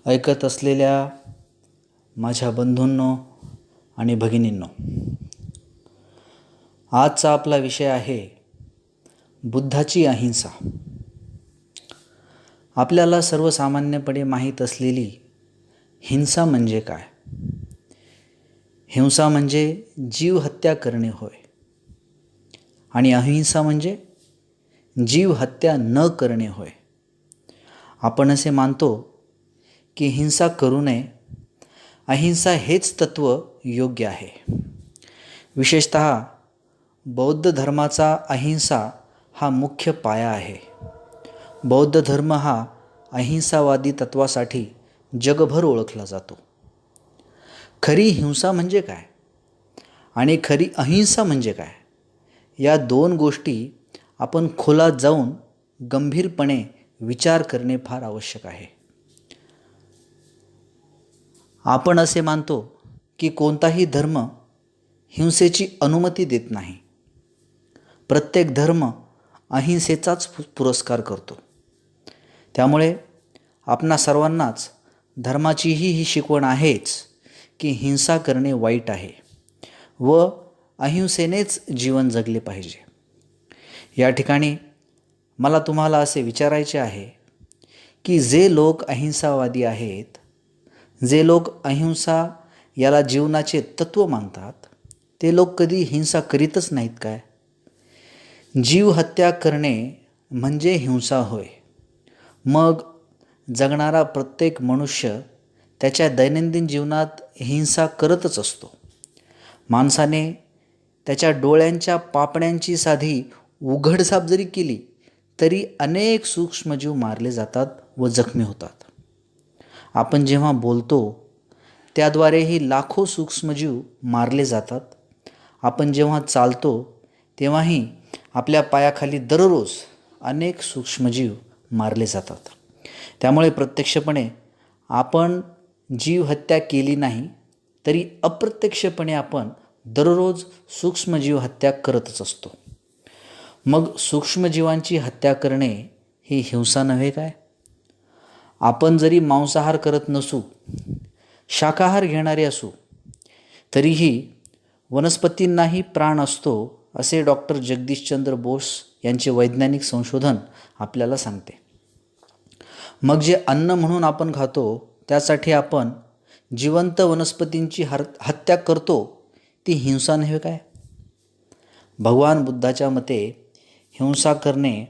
ऐकत असलेल्या माझ्या बंधूंनो आणि भगिनींनो, आजचा आपला विषय आहे बुद्धाची अहिंसा. आपल्याला सर्वसामान्यपणे माहीत असलेली हिंसा म्हणजे काय? हिंसा म्हणजे जीव हत्या करणे होय, आणि अहिंसा म्हणजे जीव हत्या न करणे होय. आपण असे मानतो की हिंसा करू नये, अहिंसा हेच तत्त्व योग्य आहे. विशेषतः बौद्ध धर्माचा अहिंसा हा मुख्य पाया आहे. बौद्ध धर्म हा अहिंसावादी तत्वासाठी जगभर ओळखला जातो. खरी हिंसा म्हणजे काय आणि खरी अहिंसा म्हणजे काय, या दोन गोष्टी आपण खोलात जाऊन गंभीरपणे विचार करणे फार आवश्यक आहे. आपण असे मानतो की कोणताही धर्म हिंसेची अनुमती देत नाही. प्रत्येक धर्म अहिंसेचाच पुरस्कार करतो. त्यामुळे आपणा सर्वांनाच धर्माचीही ही शिकवण आहेच की हिंसा करणे वाईट आहे व अहिंसेनेच जीवन जगले पाहिजे. या ठिकाणी मला तुम्हाला असे विचारायचे आहे की जे लोक अहिंसावादी आहेत, जे लोक अहिंसा याला जीवनाचे तत्त्व मानतात, ते लोक कधी हिंसा करीतच नाहीत काय? जीव हत्या करणे म्हणजे हिंसा होय. मग जगणारा प्रत्येक मनुष्य त्याच्या दैनंदिन जीवनात हिंसा करतच असतो. माणसाने त्याच्या डोळ्यांच्या पापण्यांची साधी उघडझाप जरी केली तरी अनेक सूक्ष्मजीव मारले जातात व जखमी होतात. आपण जेव्हा बोलतो त्याद्वारेही लाखो सूक्ष्मजीव मारले जातात. आपण जेव्हा चालतो तेव्हाही आपल्या पायाखाली दररोज अनेक सूक्ष्मजीव मारले जातात. त्यामुळे प्रत्यक्षपणे आपण जीव हत्या केली नाही तरी अप्रत्यक्षपणे आपण दररोज सूक्ष्मजीव हत्या करतच असतो. मग सूक्ष्मजीवांची हत्या करणे ही हिंसा नव्हे काय? आपण जरी मांसाहार करत नसू, शाकाहार घेणारे असू, तरीही वनस्पतींनाही प्राण असतो असे डॉक्टर जगदीशचंद्र बोस यांचे वैज्ञानिक संशोधन आपल्याला सांगते. मग जे अन्न म्हणून आपण खातो त्यासाठी आपण जिवंत वनस्पतींची हत्या करतो, ती हिंसा नव्हे काय? भगवान बुद्धाच्या मते हिंसा करणे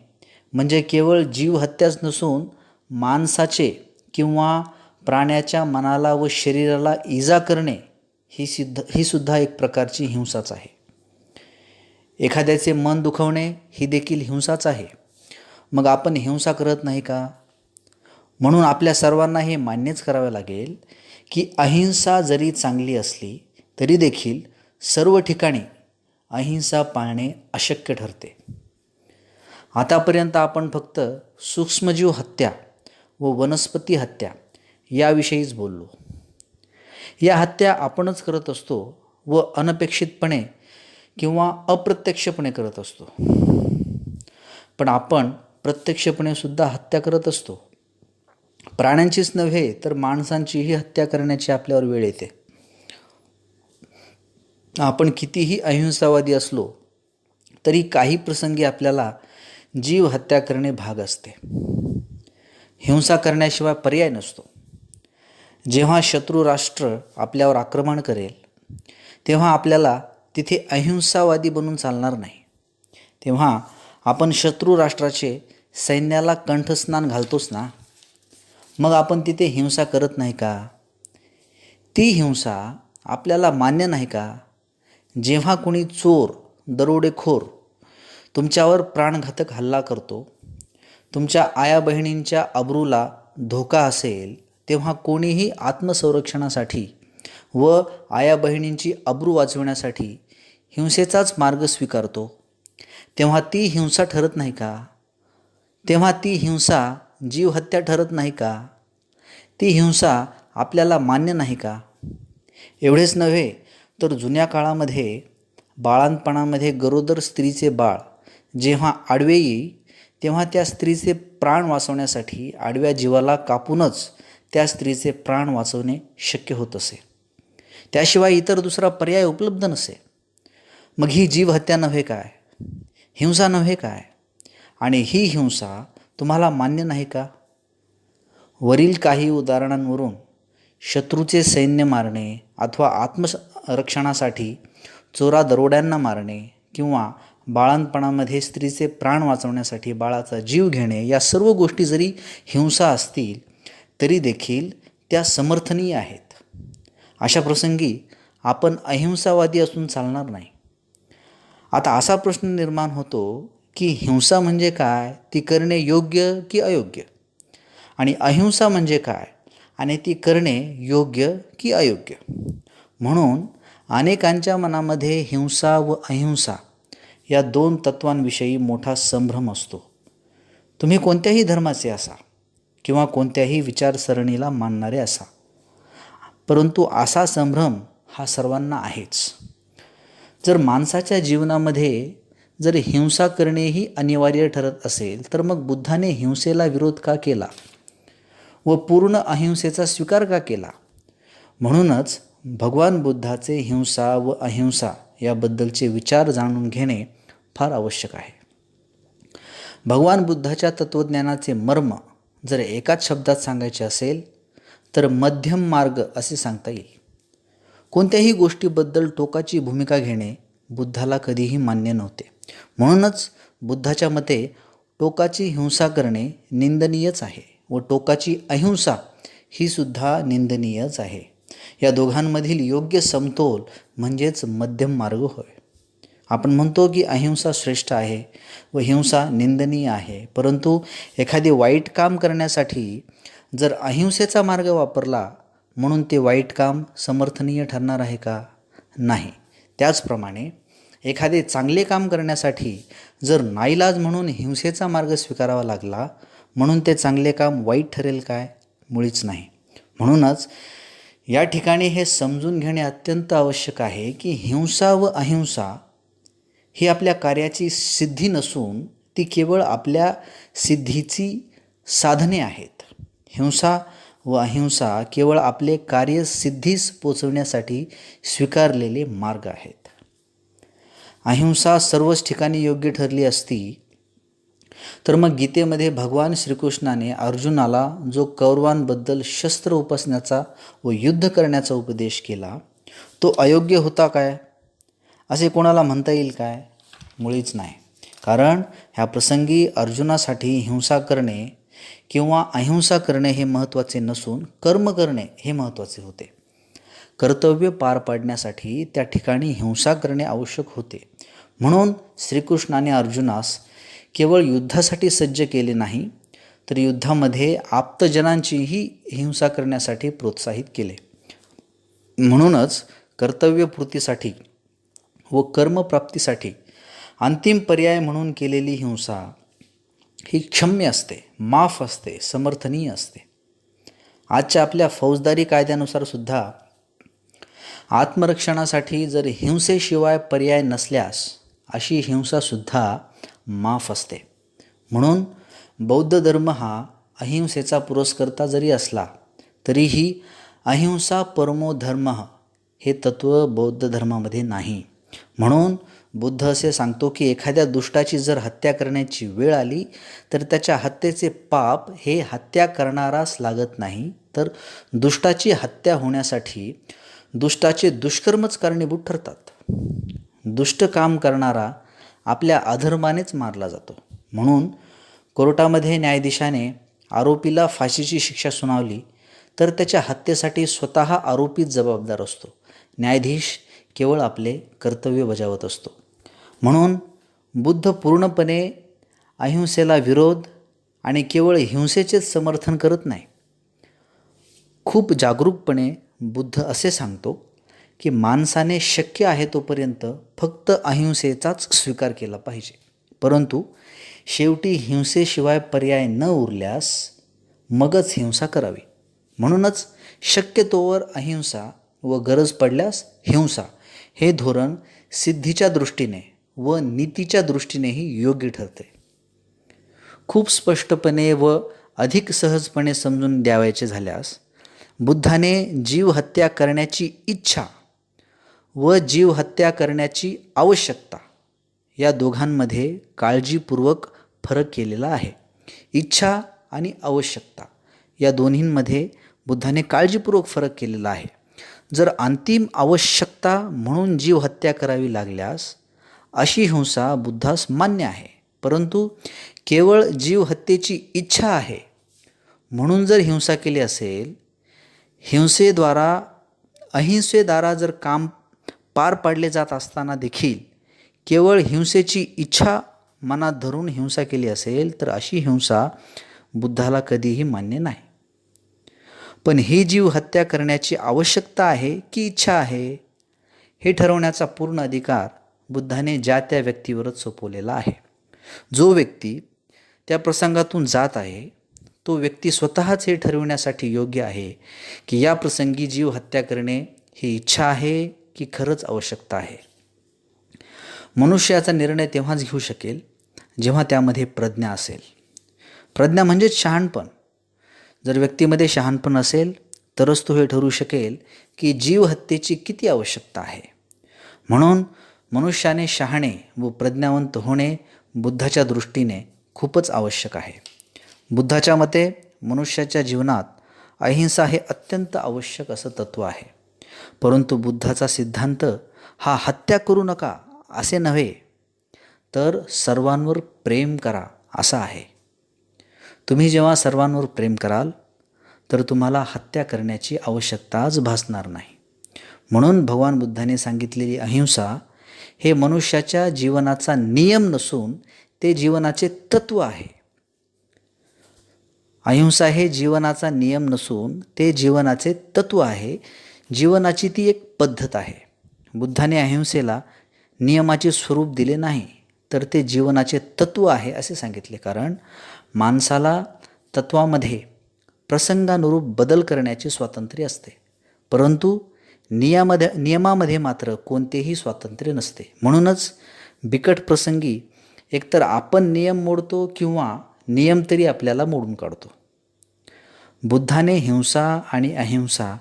म्हणजे केवळ जीव हत्याच नसून माणसाचे किंवा प्राण्याच्या मनाला व शरीराला इजा करणे ही सुद्धा एक प्रकारची हिंसाच आहे. एखाद्याचे मन दुखवणे ही देखील हिंसाच आहे. मग आपण हिंसा करत नाही का? म्हणून आपल्या सर्वांना हे मान्यच करावे लागेल की अहिंसा जरी चांगली असली तरी देखील सर्व ठिकाणी अहिंसा पाळणे अशक्य ठरते. आतापर्यंत आपण फक्त सूक्ष्मजीव हत्या व वनस्पती हत्या याविषयीच बोललो. या हत्या आपणच करत असतो व अनपेक्षितपणे किंवा अप्रत्यक्षपणे करत असतो. पण आपण प्रत्यक्षपणे सुद्धा हत्या करत असतो. प्राण्यांचीच नव्हे तर माणसांचीही हत्या करण्याची आपल्यावर वेळ येते. आपण कितीही अहिंसावादी असलो तरी काही प्रसंगी आपल्याला जीव हत्या करणे भाग असते. हिंसा करण्याशिवाय पर्याय नसतो. जेव्हा शत्रू राष्ट्र आपल्यावर आक्रमण करेल तेव्हा आपल्याला तिथे अहिंसावादी बनून चालणार नाही. तेव्हा आपण शत्रू राष्ट्राचे सैन्याला कंठस्नान घालतोच ना. मग आपण तिथे हिंसा करत नाही का? ती हिंसा आपल्याला मान्य नाही का? जेव्हा कोणी चोर, दरोडेखोर तुमच्यावर प्राणघातक हल्ला करतो, तुमच्या आया बहिणींच्या अब्रूला धोका असेल, तेव्हा कोणीही आत्मसंरक्षणासाठी व आया बहिणींची अब्रू वाचविण्यासाठी हिंसेचाच मार्ग स्वीकारतो. तेव्हा ती हिंसा ठरत नाही का? तेव्हा ती हिंसा जीव हत्या ठरत नाही का? ती हिंसा आपल्याला मान्य नाही का? एवढेच नव्हे तर जुन्या काळामध्ये बाळंतपणामध्ये गरोदर स्त्रीचे बाळ जेव्हा आडवे येई तेव्हा त्या स्त्रीचे प्राण वाचवण्यासाठी आडव्या जीवाला कापूनच त्या स्त्रीचे प्राण वाचवणे शक्य होत असे. त्याशिवाय इतर दुसरा पर्याय उपलब्ध नसे. मग ही जीवहत्या नव्हे काय? हिंसा नव्हे काय? आणि ही हिंसा तुम्हाला मान्य नाही का? वरील काही उदाहरणांवरून शत्रूचे सैन्य मारणे अथवा आत्मरक्षणासाठी चोरा दरोड्यांना मारणे किंवा बाळंतपणामध्ये स्त्रीचे प्राण वाचवण्यासाठी बाळाचा जीव घेणे या सर्व गोष्टी जरी हिंसा असतील तरी देखील त्या समर्थनीय आहेत. अशा प्रसंगी आपण अहिंसावादी असून चालणार नाही. आता असा प्रश्न निर्माण होतो की हिंसा म्हणजे काय? ती करणे योग्य की अयोग्य? आणि अहिंसा म्हणजे काय? आणि ती करणे योग्य की अयोग्य? म्हणून अनेकांच्या मनामध्ये हिंसा व अहिंसा या दोन तत्वांविषयी मोठा संभ्रम असतो. तुम्ही कोणत्याही धर्माचे असा किंवा कोणत्याही विचारसरणीला मानणारे असा, परंतु असा संभ्रम हा सर्वांना आहेच. जर माणसाच्या जीवनामध्ये जर हिंसा करणेही अनिवार्य ठरत असेल तर मग बुद्धाने हिंसेला विरोध का केला व पूर्ण अहिंसेचा स्वीकार का केला? म्हणूनच भगवान बुद्धाचे हिंसा व अहिंसा याबद्दलचे विचार जाणून घेणे फार आवश्यक आहे. भगवान बुद्धाच्या तत्त्वज्ञानाचे मर्म जर एकाच शब्दात सांगायचे असेल तर मध्यम मार्ग असे सांगता येईल. कोणत्याही गोष्टीबद्दल टोकाची भूमिका घेणे बुद्धाला कधीही मान्य नव्हते. म्हणूनच बुद्धाच्या मते टोकाची हिंसा करणे निंदनीयच आहे व टोकाची अहिंसा ही सुद्धा निंदनीयच आहे. या दोघांमधील योग्य समतोल म्हणजेच मध्यम मार्ग होय. आपण म्हणतो की अहिंसा श्रेष्ठ आहे व हिंसा निंदनीय आहे, परंतु एखादे वाईट काम करण्यासाठी जर अहिंसेचा मार्ग वापरला म्हणून ते वाईट काम समर्थनीय ठरणार आहे का? नाही. त्याचप्रमाणे एखादे चांगले काम करण्यासाठी जर नाईलाज म्हणून हिंसेचा मार्ग स्वीकारावा लागला म्हणून ते चांगले काम वाईट ठरेल काय? मुळीच नाही. म्हणूनच या ठिकाणी हे समजून घेणे अत्यंत आवश्यक आहे की हिंसा व अहिंसा ही आपल्या कार्याची सिद्धी नसून ती केवळ आपल्या सिद्धीची साधने आहेत. हिंसा व अहिंसा केवळ आपले कार्य सिद्धीस पोचवण्यासाठी स्वीकारलेले मार्ग आहेत. अहिंसा सर्वच ठिकाणी योग्य ठरली असती तर मग गीतेमध्ये भगवान श्रीकृष्णाने अर्जुनाला जो कौरवांबद्दल शस्त्र उपसण्याचा व युद्ध करण्याचा उपदेश केला तो अयोग्य होता काय असे कोणाला म्हणता येईल काय? मुळीच नाही. कारण ह्या प्रसंगी अर्जुनासाठी हिंसा करणे किंवा अहिंसा करणे हे महत्त्वाचे नसून कर्म करणे हे महत्त्वाचे होते. कर्तव्य पार पाडण्यासाठी त्या ठिकाणी हिंसा करणे आवश्यक होते. म्हणून श्रीकृष्णाने अर्जुनास केवळ युद्धासाठी सज्ज केले नाही तर युद्धामध्ये आप्तजनांचीही हिंसा करण्यासाठी प्रोत्साहित केले. म्हणूनच कर्तव्यपूर्तीसाठी व कर्मप्राप्तीसाठी अंतिम पर्याय म्हणून केलेली हिंसा ही क्षम्य असते, माफ असते, समर्थनीय असते. आजच्या आपल्या फौजदारी कायद्यानुसार सुद्धा आत्मरक्षणासाठी जर हिंसेशिवाय पर्याय नसल्यास अशी हिंसासुद्धा माफ असते. म्हणून बौद्ध धर्म हा अहिंसेचा पुरस्कर्ता जरी असला तरीही अहिंसा परमो धर्म हे तत्त्व बौद्ध धर्मामध्ये नाही. म्हणून बुद्ध असे सांगतो की एखाद्या दुष्टाची जर हत्या करण्याची वेळ आली तर त्याच्या हत्येचे पाप हे हत्या करणारास लागत नाही, तर दुष्टाची हत्या होण्यासाठी दुष्टाचे दुष्कर्मच कारणीभूत ठरतात. दुष्ट काम करणारा आपल्या अधर्मानेच मारला जातो. म्हणून कोर्टामध्ये न्यायाधीशाने आरोपीला फाशीची शिक्षा सुनावली तर त्याच्या हत्येसाठी स्वतः आरोपीच जबाबदार असतो. न्यायाधीश केवळ आपले कर्तव्य बजावत असतो. म्हणून बुद्ध पूर्णपणे अहिंसेला विरोध आणि केवळ हिंसेचेच समर्थन करत नाही. खूप जागरूकपणे बुद्ध असे सांगतो की माणसाने शक्य आहे तोपर्यंत फक्त अहिंसेचाच स्वीकार केला पाहिजे, परंतु शेवटी हिंसेशिवाय पर्याय न उरल्यास मगच हिंसा करावी. म्हणूनच शक्यतोवर अहिंसा व गरज पडल्यास हिंसा हे धोरण सिद्धीच्या दृष्टीने व नीतीच्या दृष्टीनेही योग्य ठरते. खूप स्पष्टपणे व अधिक सहजपणे समजून द्यावयाचे झाल्यास बुद्धाने जीव हत्या करण्याची इच्छा व जीव हत्या करण्याची आवश्यकता या दोघांमध्ये काळजीपूर्वक फरक केलेला आहे. इच्छा आणि आवश्यकता या दोन्हींमध्ये बुद्धाने काळजीपूर्वक फरक केलेला आहे. जर अंतिम आवश्यकता म्हणून जीव हत्या करावी लागल्यास अशी हिंसा बुद्धास मान्य आहे, परंतु केवळ जीव हत्येची इच्छा आहे म्हणून जर हिंसा केली असेल, अहिंसेद्वारा जर काम पार पाडले जात असताना देखील केवळ हिंसेची इच्छा मनात धरून हिंसा केली असेल तर अशी हिंसा बुद्धाला कधीही मान्य नाही. पण ही जीव हत्या करण्याची आवश्यकता आहे की इच्छा आहे हे ठरवण्याचा पूर्ण अधिकार बुद्धाने ज्या त्या व्यक्तीवरच सोपवलेला आहे. जो व्यक्ती त्या प्रसंगातून जात आहे तो व्यक्ती स्वतःच हे ठरविण्यासाठी योग्य आहे की या प्रसंगी जीव हत्या करणे ही इच्छा आहे की खरंच आवश्यकता आहे. मनुष्याचा निर्णय तेव्हाच घेऊ शकेल जेव्हा त्यामध्ये प्रज्ञा असेल. प्रज्ञा म्हणजेच शहाणपण. जर व्यक्तीमध्ये शहाणपण असेल तरच तो हे ठरवू शकेल की जीव हत्येची किती आवश्यकता आहे. म्हणून मनुष्याने शहाणे व प्रज्ञावंत होणे बुद्धाच्या दृष्टीने खूपच आवश्यक आहे. बुद्धाच्या मते मनुष्याच्या जीवनात अहिंसा हे अत्यंत आवश्यक असं तत्त्व आहे. परंतु बुद्धाचा सिद्धांत हा हत्या करू नका असे नव्हे, तर सर्वांवर प्रेम करा असा आहे. तुम्ही जेव्हा सर्वांवर प्रेम कराल तर तुम्हाला हत्या करण्याची आवश्यकताच भासणार नाही. म्हणून भगवान बुद्धाने सांगितलेली अहिंसा हे मनुष्याच्या जीवनाचा नियम नसून ते जीवनाचे तत्त्व आहे. अहिंसा हे जीवनाचा नियम नसून ते जीवनाचे तत्त्व आहे. जीवनाची ती एक पद्धत आहे. बुद्धाने अहिंसेला नियमाचे स्वरूप दिले नाही, तर ते जीवनाचे तत्त्व आहे असे सांगितले. कारण माणसाला तत्वामध्ये प्रसंगानुरूप बदल करण्याचे स्वातंत्र्य असते, परंतु नियमामध्ये मात्र कोणतेही स्वातंत्र्य नसते. म्हणूनच बिकट प्रसंगी एकतर आपण नियम मोडतो किंवा नियम तरी आपल्याला मोडून काढतो. बुद्धाने हिंसा आणि अहिंसा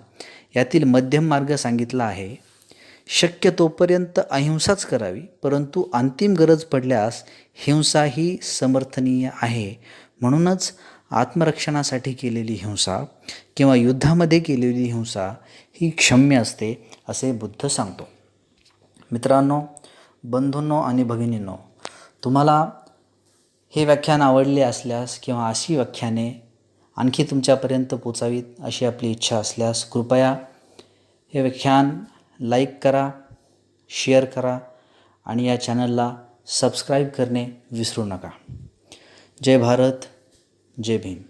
यातील मध्यम मार्ग सांगितला आहे. शक्य तोपर्यंत अहिंसाच करावी, परंतु अंतिम गरज पडल्यास हिंसा ही समर्थनीय आहे. म्हणूनच आत्मरक्षणासाठी केलेली हिंसा किंवा युद्धामध्ये केलेली हिंसा ही क्षम्य असते असे बुद्ध सांगतो. मित्रांनो, बंधूंनो आणि भगिनींनो, तुम्हाला हे व्याख्यान आवडले असल्यास किंवा अशी व्याख्याने आणखी तुमच्यापर्यंत पोचावीत अशी आपली इच्छा असल्यास कृपया हे व्याख्यान लाईक करा, शेअर करा आणि या चॅनलला सबस्क्राईब करणे विसरू नका. जय भारत, जय भीम.